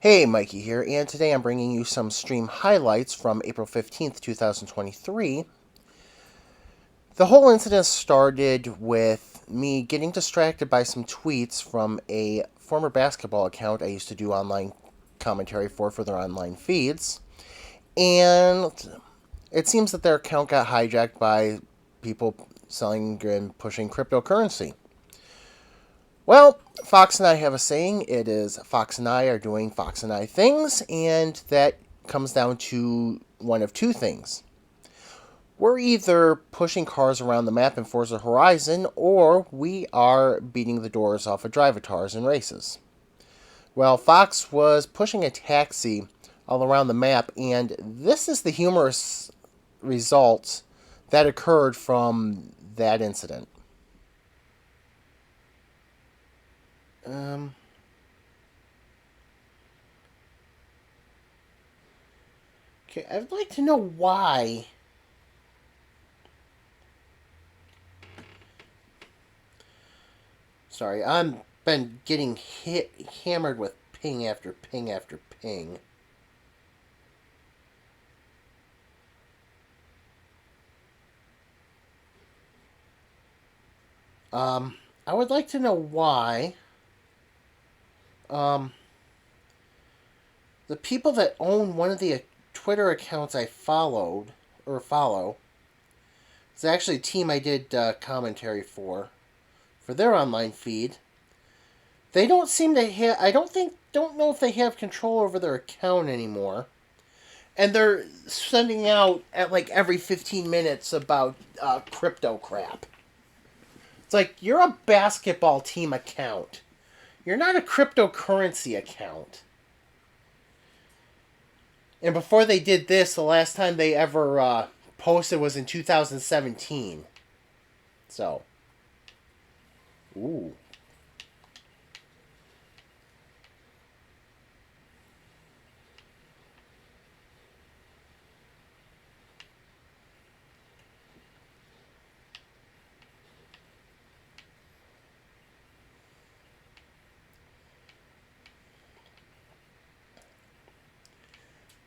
Hey, Mikey here, and today I'm bringing you some stream highlights from April 15th, 2023. The whole incident started with me getting distracted by some tweets from a former basketball account I used to do online commentary for their online feeds, and it seems that their account got hijacked by people selling and pushing cryptocurrency. Well, Fox and I have a saying. It is Fox and I are doing Fox and I things, and that comes down to one of two things. We're either pushing cars around the map in Forza Horizon, or we are beating the doors off of drivatars in races. Well, Fox was pushing a taxi all around the map, and this is the humorous result that occurred from that incident. Um, okay, I'd like to know why. Sorry, I've been getting hammered with ping after ping after ping. I would like to know why um, the people that own one of the Twitter accounts I followed or follow. It's actually a team I did commentary for their online feed. They don't seem to have. Don't know if they have control over their account anymore. And they're sending out at like every 15 minutes about crypto crap. It's like you're a basketball team account. You're not a cryptocurrency account. And before they did this, the last time they ever posted was in 2017. So, ooh.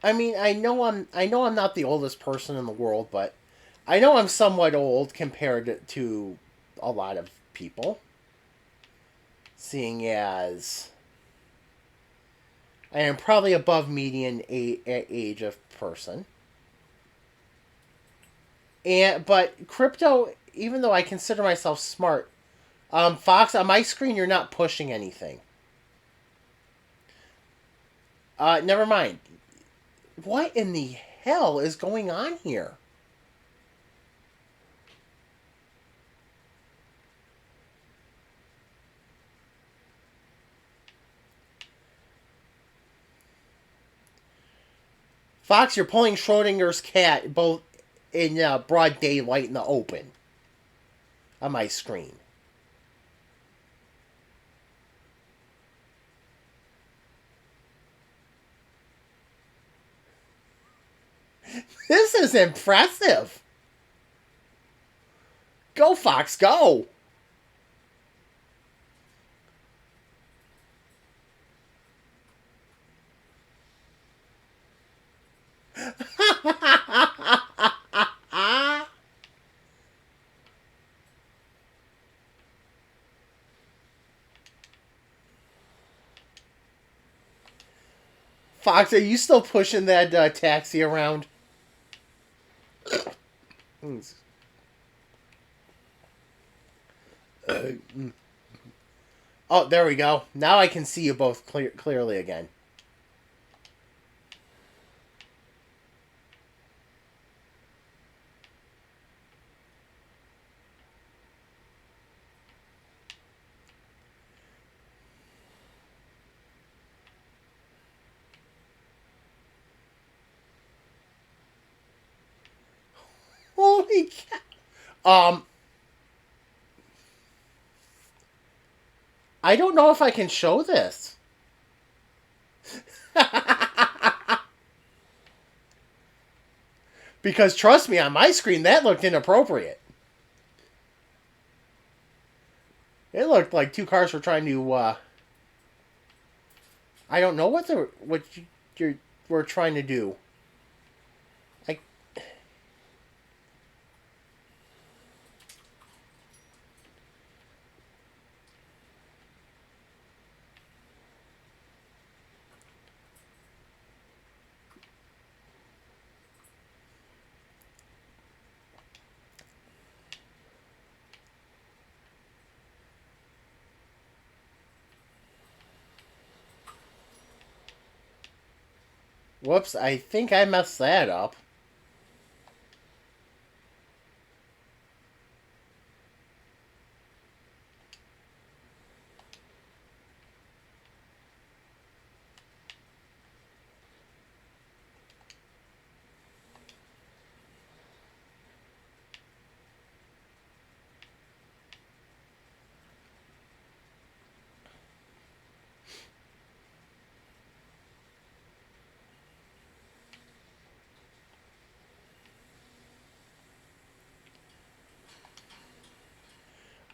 I mean, I know I'm not the oldest person in the world, but I know I'm somewhat old compared to a lot of people, seeing as I am probably above median age of person. And but crypto, even though I consider myself smart, Fox, on my screen you're not pushing anything. Never mind. What in the hell is going on here? Fox, you're pulling Schrodinger's cat both in broad daylight in the open on my screen. This is impressive. Go, Fox, go. Fox, are you still pushing that taxi around? Oh, there we go. Now I can see you both clearly again. Holy cow. I don't know if I can show this. Because trust me, on my screen, that looked inappropriate. It looked like two cars were trying to I don't know what we're trying to do. I Whoops, I think I messed that up.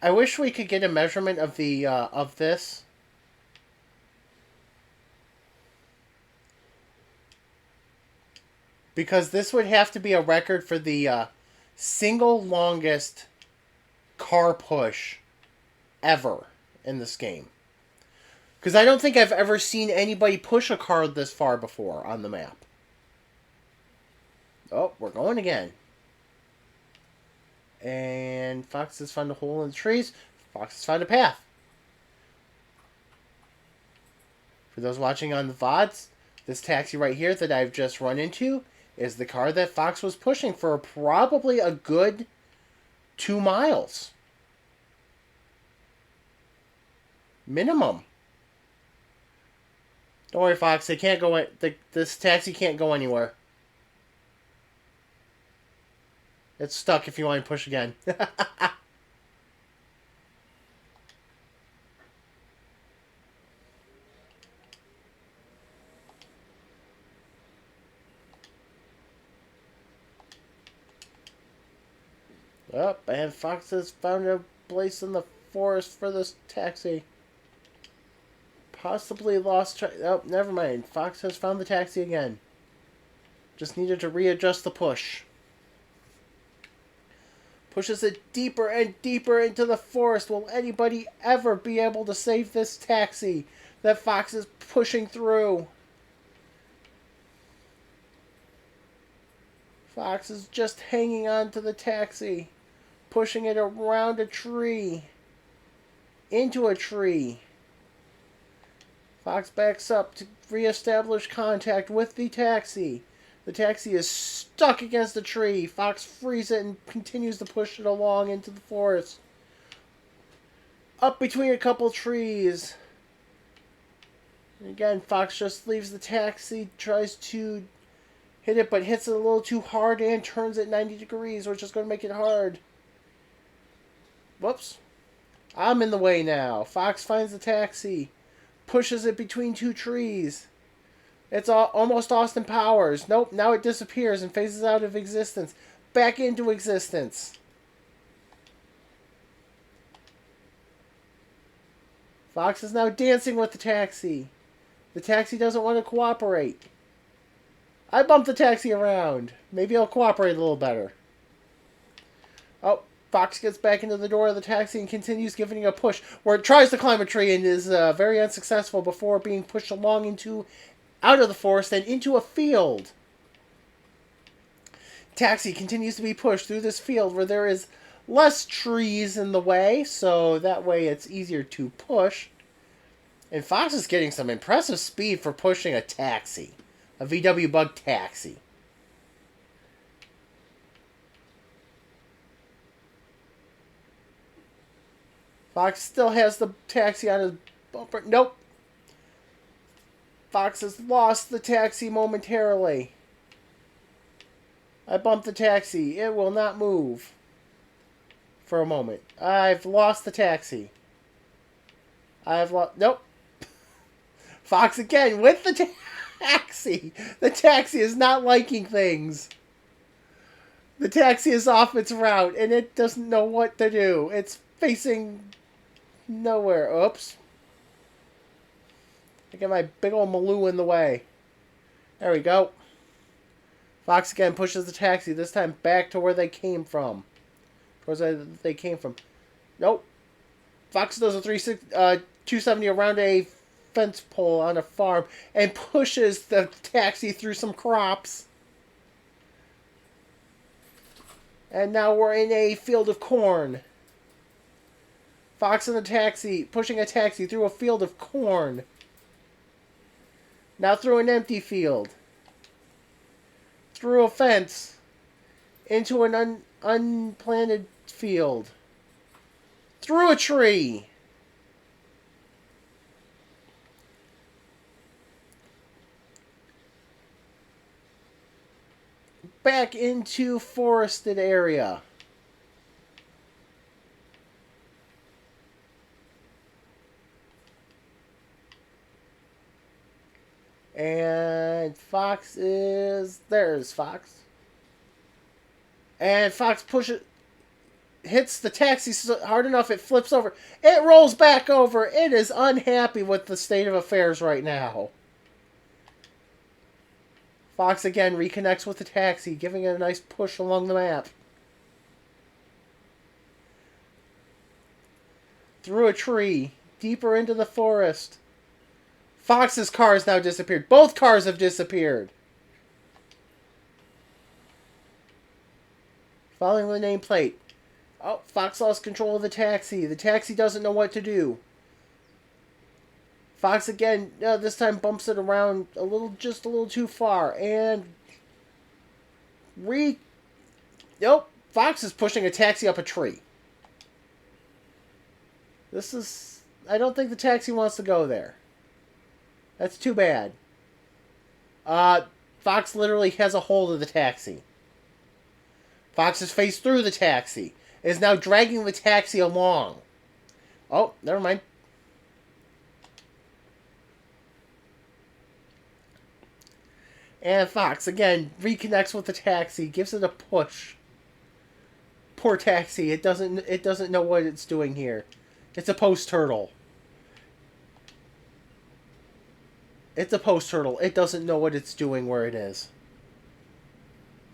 I wish we could get a measurement of the of this. Because this would have to be a record for the single longest car push ever in this game. Because I don't think I've ever seen anybody push a car this far before on the map. Oh, we're going again. And Fox has found a hole in the trees. Fox has found a path. For those watching on the VODs, this taxi right here that I've just run into is the car that Fox was pushing for probably a good 2 miles. Minimum. Don't worry, Fox. They can't go. This taxi can't go anywhere. It's stuck if you want to push again. Oh, and Fox has found a place in the forest for this taxi. Possibly lost track. Oh, never mind. Fox has found the taxi again. Just needed to readjust the push. Pushes it deeper and deeper into the forest. Will anybody ever be able to save this taxi that Fox is pushing through? Fox is just hanging on to the taxi, pushing it around a tree, into a tree. Fox backs up to reestablish contact with the taxi. The taxi is stuck against a tree. Fox frees it and continues to push it along into the forest. Up between a couple trees. And again, Fox just leaves the taxi, tries to hit it, but hits it a little too hard and turns it 90 degrees, which is going to make it hard. Whoops. I'm in the way now. Fox finds the taxi, pushes it between two trees. It's almost Austin Powers. Nope, now it disappears and phases out of existence. Back into existence. Fox is now dancing with the taxi. The taxi doesn't want to cooperate. I bumped the taxi around. Maybe I'll cooperate a little better. Oh, Fox gets back into the door of the taxi and continues giving it a push, where it tries to climb a tree and is very unsuccessful before being pushed along out of the forest and into a field. Taxi continues to be pushed through this field where there is less trees in the way, so that way it's easier to push. And Fox is getting some impressive speed for pushing a taxi. A VW Bug taxi. Fox still has the taxi on his bumper. Nope. Fox has lost the taxi momentarily. I bumped the taxi. It will not move. For a moment. I've lost the taxi. Nope. Fox again with the taxi. The taxi is not liking things. The taxi is off its route and it doesn't know what to do. It's facing nowhere. Oops. I get my big old Maloo in the way. There we go. Fox again pushes the taxi, this time back to where they came from. Towards where they came from. Nope. Fox does a 270 around a fence pole on a farm and pushes the taxi through some crops. And now we're in a field of corn. Fox in a taxi, pushing a taxi through a field of corn. Now through an empty field. Through a fence. Into an unplanted field. Through a tree. Back into forested area. And Fox is... There's Fox. And Fox pushes... Hits the taxi hard enough it flips over. It rolls back over. It is unhappy with the state of affairs right now. Fox again reconnects with the taxi, giving it a nice push along the map. Through a tree. Deeper into the forest. Fox's car has now disappeared. Both cars have disappeared. Following the nameplate. Oh, Fox lost control of the taxi. The taxi doesn't know what to do. Fox again, this time bumps it around just a little too far. And... Nope. Fox is pushing a taxi up a tree. This is... I don't think the taxi wants to go there. That's too bad. Fox literally has a hold of the taxi. Fox is faced through the taxi. Is now dragging the taxi along. Oh, never mind. And Fox, again, reconnects with the taxi. Gives it a push. Poor taxi. It doesn't know what it's doing here. It's a post turtle. It's a post turtle. It doesn't know what it's doing where it is.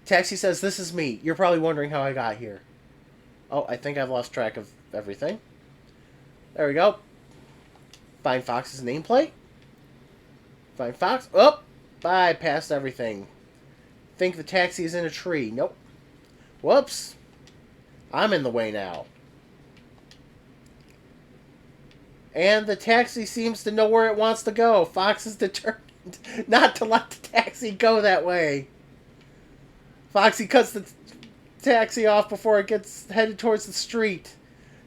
Taxi says, "This is me. You're probably wondering how I got here." Oh, I think I've lost track of everything. There we go. Find Fox's nameplate. Find Fox. Oh! Bypassed everything. Think the taxi is in a tree. Nope. Whoops. I'm in the way now. And the taxi seems to know where it wants to go. Fox is determined not to let the taxi go that way. Foxy cuts the taxi off before it gets headed towards the street.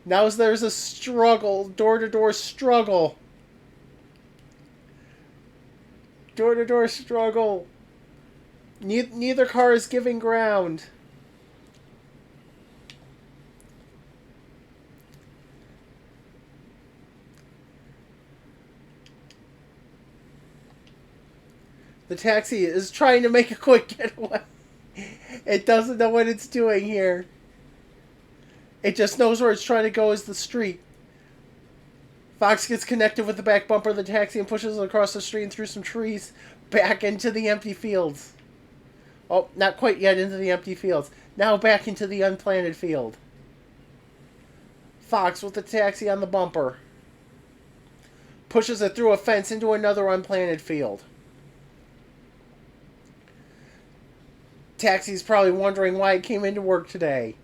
Now there's a struggle. Door-to-door struggle. Door-to-door struggle. Neither car is giving ground. The taxi is trying to make a quick getaway. It doesn't know what it's doing here. It just knows where it's trying to go is the street. Fox gets connected with the back bumper of the taxi and pushes it across the street and through some trees back into the empty fields. Oh, not quite yet into the empty fields. Now back into the unplanted field. Fox with the taxi on the bumper. Pushes it through a fence into another unplanted field. Taxi's probably wondering why it came into work today.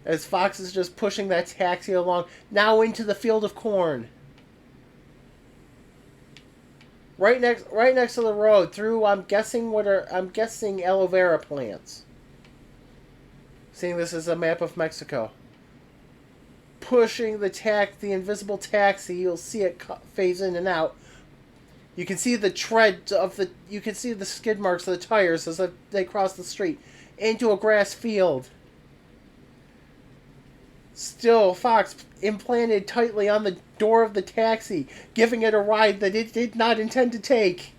As Fox is just pushing that taxi along, now into the field of corn. Right next to the road, through I'm guessing aloe vera plants. Seeing this as a map of Mexico. Pushing the invisible taxi, you'll see it phase in and out. You can see the tread of you can see the skid marks of the tires as they cross the street into a grass field. Still, Fox implanted tightly on the door of the taxi, giving it a ride that it did not intend to take.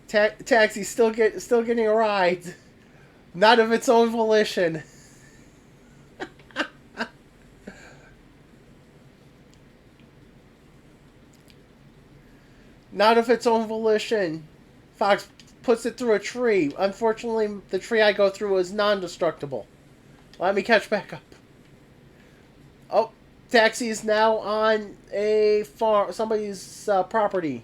Taxi still getting a ride. Not of its own volition. Not of its own volition. Fox puts it through a tree. Unfortunately, the tree I go through is non-destructible. Let me catch back up. Oh, taxi is now on a farm, somebody's property.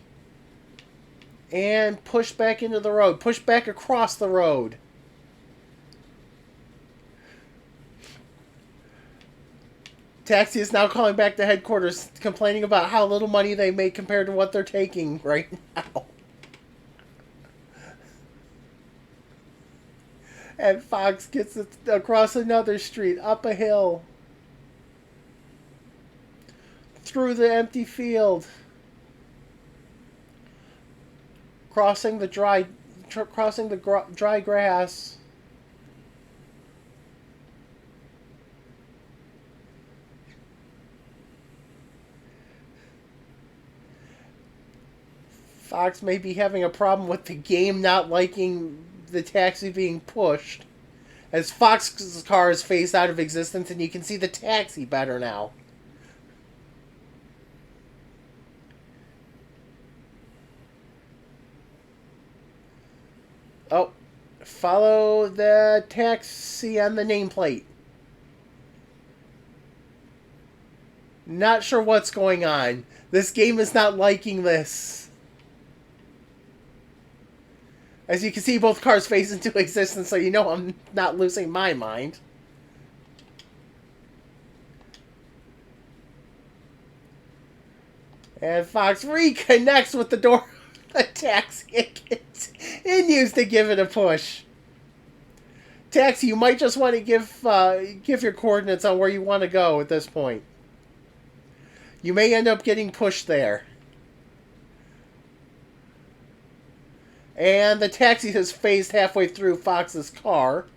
And push back into the road. Push back across the road. Taxi is now calling back to headquarters, complaining about how little money they make compared to what they're taking right now. And Fox gets it across another street, up a hill, through the empty field, crossing the dry grass. Fox may be having a problem with the game not liking the taxi being pushed, as Fox's car is phased out of existence and you can see the taxi better now. Oh, follow the taxi on the nameplate. Not sure what's going on. This game is not liking this. As you can see, both cars phase into existence, so you know I'm not losing my mind. And Fox reconnects with the door of the taxi and continues to give it a push. Taxi, you might just want to give your coordinates on where you want to go at this point. You may end up getting pushed there. And the taxi has phased halfway through Fox's car.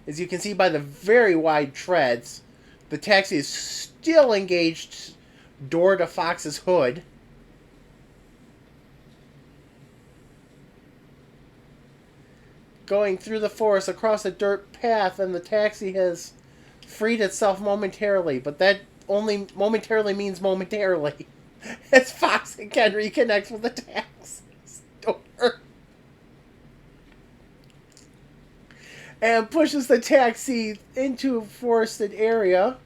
As you can see by the very wide treads, the taxi is still engaged door to Fox's hood. Going through the forest across a dirt path, and the taxi has freed itself momentarily, but that only momentarily means momentarily. As Fox again reconnects with the taxi's door. And pushes the taxi into a forested area.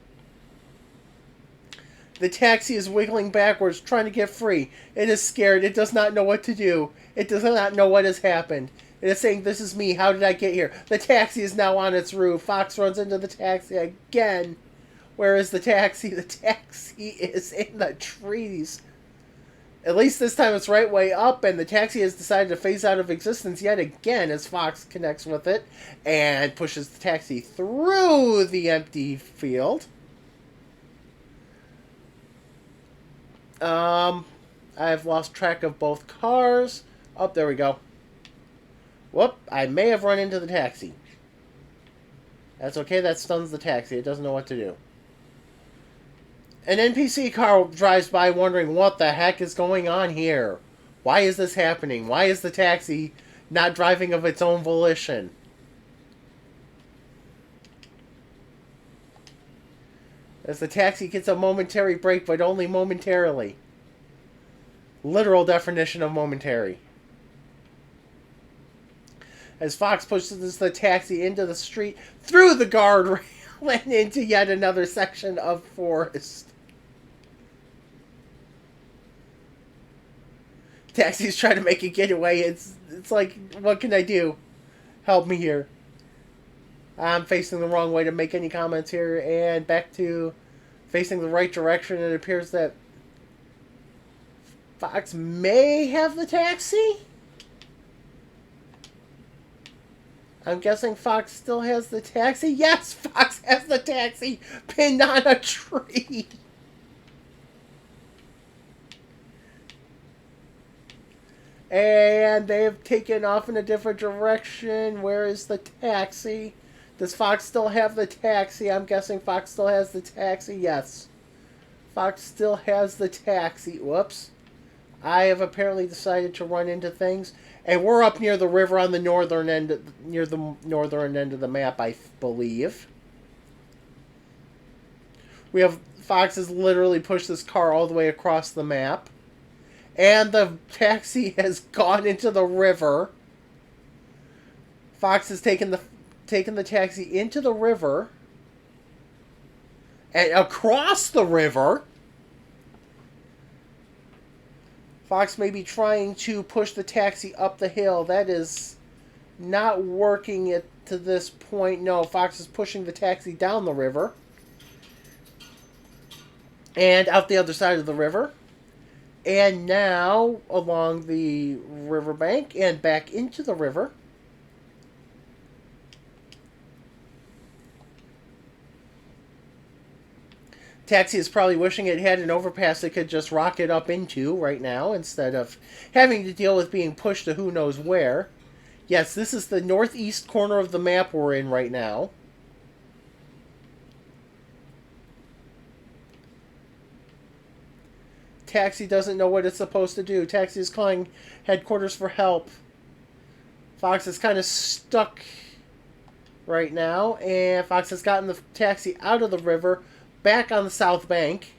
The taxi is wiggling backwards, trying to get free. It is scared. It does not know what to do. It does not know what has happened. It is saying, "This is me. How did I get here?" The taxi is now on its roof. Fox runs into the taxi again. Where is the taxi? The taxi is in the trees. At least this time it's right way up, and the taxi has decided to phase out of existence yet again as Fox connects with it and pushes the taxi through the empty field. I've lost track of both cars. Oh, there we go. Whoop, I may have run into the taxi. That's okay, that stuns the taxi. It doesn't know what to do. An NPC car drives by wondering what the heck is going on here. Why is this happening? Why is the taxi not driving of its own volition? As the taxi gets a momentary break, but only momentarily. Literal definition of momentary. As Fox pushes the taxi into the street, through the guardrail, and into yet another section of forest. Taxi's trying to make a getaway. It's like, what can I do? Help me here. I'm facing the wrong way to make any comments here, and back to facing the right direction. It appears that Fox may have the taxi? I'm guessing Fox still has the taxi? Yes, Fox has the taxi pinned on a tree. And they have taken off in a different direction. Where is the taxi? Does Fox still have the taxi? I'm guessing Fox still has the taxi. Yes. Fox still has the taxi. Whoops. I have apparently decided to run into things, and we're up near the river on the northern end, near the northern end of the map, I believe. We have Fox has literally pushed this car all the way across the map, and the taxi has gone into the river. Fox has taken the taxi into the river and across the river. Fox may be trying to push the taxi up the hill. That is not working it to this point. No, Fox is pushing the taxi down the river and out the other side of the river. And now along the riverbank and back into the river. Taxi is probably wishing it had an overpass it could just rocket up into right now instead of having to deal with being pushed to who knows where. Yes, this is the northeast corner of the map we're in right now. Taxi doesn't know what it's supposed to do. Taxi is calling headquarters for help. Fox is kind of stuck right now, and Fox has gotten the taxi out of the river, back on the south bank,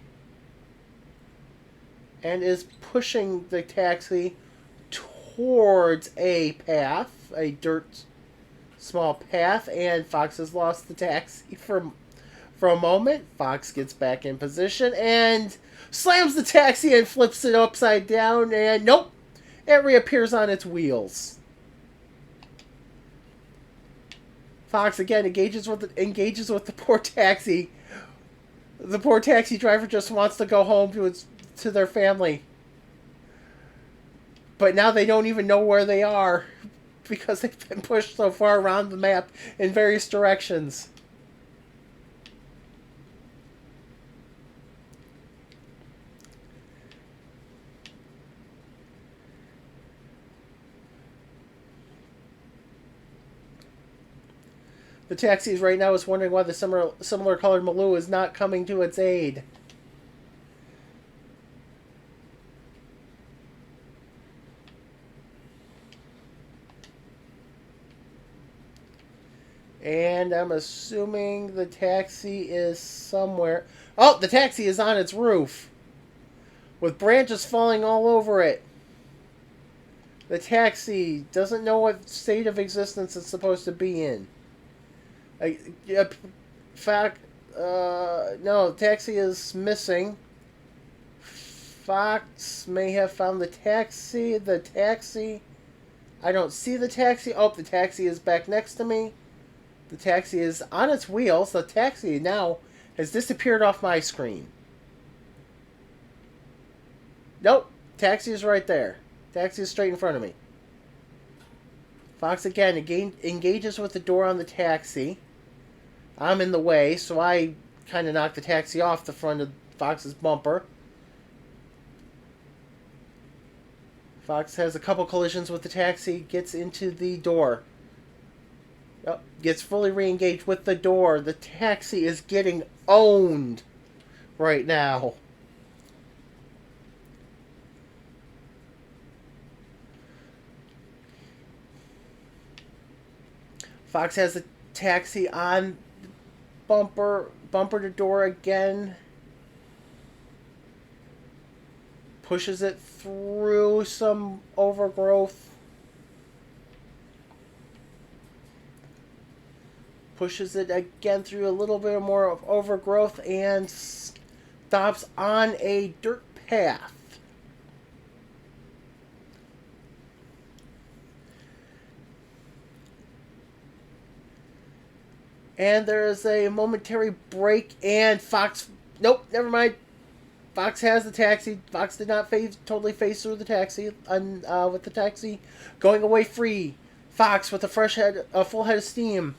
and is pushing the taxi towards a path, a dirt small path, and Fox has lost the taxi for a moment. Fox gets back in position and slams the taxi and flips it upside down, and nope, it reappears on its wheels. Fox again engages with the poor taxi. The poor taxi driver just wants to go home to their family. But now they don't even know where they are because they've been pushed so far around the map in various directions. The taxi right now is wondering why the similar colored Maloo is not coming to its aid. And I'm assuming the taxi is somewhere. Oh, the taxi is on its roof, with branches falling all over it. The taxi doesn't know what state of existence it's supposed to be in. Fact, no, taxi is missing. Fox may have found the taxi. I don't see the taxi. Oh, the taxi is back next to me. The taxi is on its wheels. The taxi now has disappeared off my screen. Nope, taxi is right there. Taxi is straight in front of me. Fox again engages with the door on the taxi. I'm in the way, so I kind of knock the taxi off the front of Fox's bumper. Fox has a couple collisions with the taxi, gets into the door. Oh, gets fully re-engaged with the door. The taxi is getting owned right now. Fox has the taxi on bumper to door again. Pushes it through some overgrowth. Pushes it again through a little bit more of overgrowth and stops on a dirt path. And there is a momentary break, and Fox... Nope, never mind. Fox has the taxi. Fox did not totally phase through the taxi. With the taxi going away free. Fox, with a full head of steam,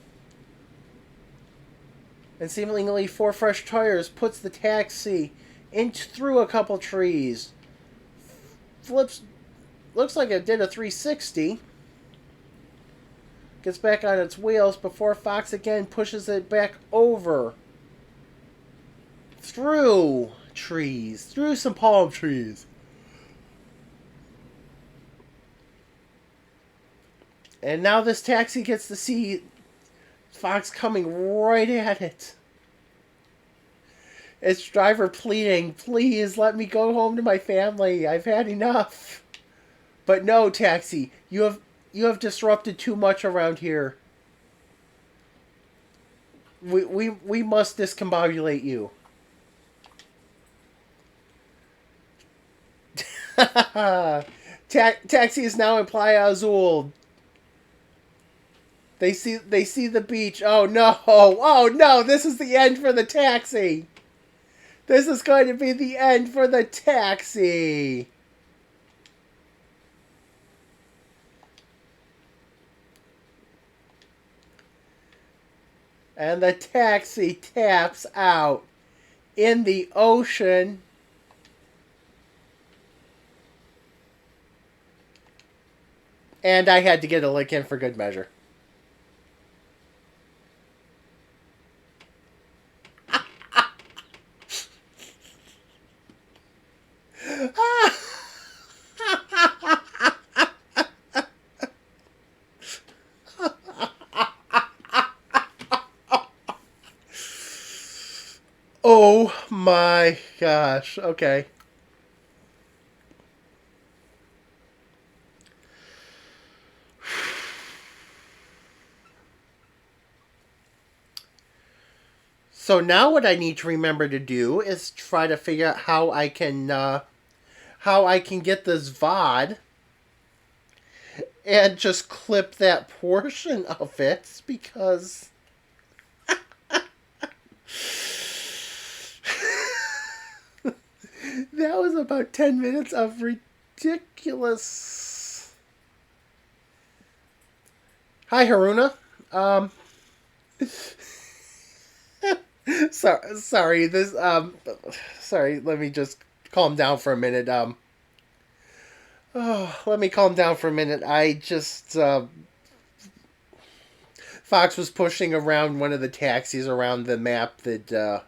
and seemingly 4 fresh tires, puts the taxi through a couple trees. Flips... Looks like it did a 360. Gets back on its wheels before Fox again pushes it back over. Through trees. Through some palm trees. And now this taxi gets to see Fox coming right at it. Its driver pleading, please let me go home to my family. I've had enough. But no, taxi, you have disrupted too much around here. We must discombobulate you. Taxi is now in Playa Azul. They see the beach. Oh no! Oh no! This is the end for the taxi. This is going to be the end for the taxi. And the taxi taps out in the ocean. And I had to get a lick in for good measure. Oh my gosh. Okay. So now what I need to remember to do is try to figure out how I can get this VOD and just clip that portion of it, because that was about 10 minutes of ridiculous. Hi, Haruna. Sorry. This sorry. Let me just calm down for a minute. Let me calm down for a minute. I just Fox was pushing around one of the taxis around the map that.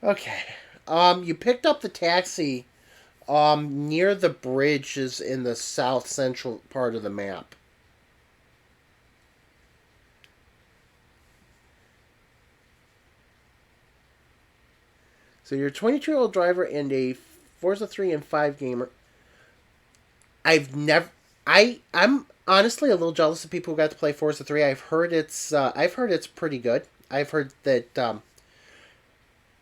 Okay. You picked up the taxi near the bridges in the south central part of the map. So you're a 22-year-old driver and a Forza 3 and 5 gamer. I'm honestly a little jealous of people who got to play Forza 3. I've heard it's pretty good. I've heard that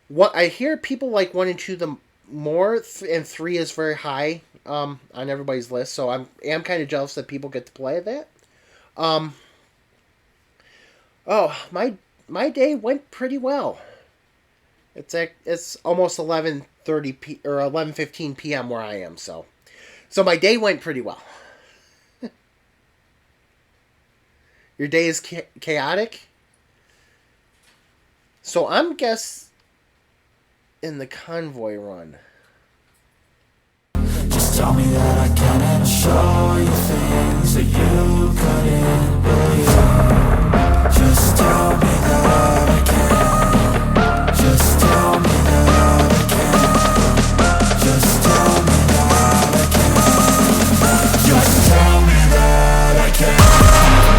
what I hear people like 1 and 2 the more, and 3 is very high on everybody's list. So I am kind of jealous that people get to play that. My day went pretty well. It's almost 11:30 or 11:15 p.m. where I am, so my day went pretty well. Your day is chaotic? So I'm in the convoy run. Just tell me that I can and I'll show you things that you couldn't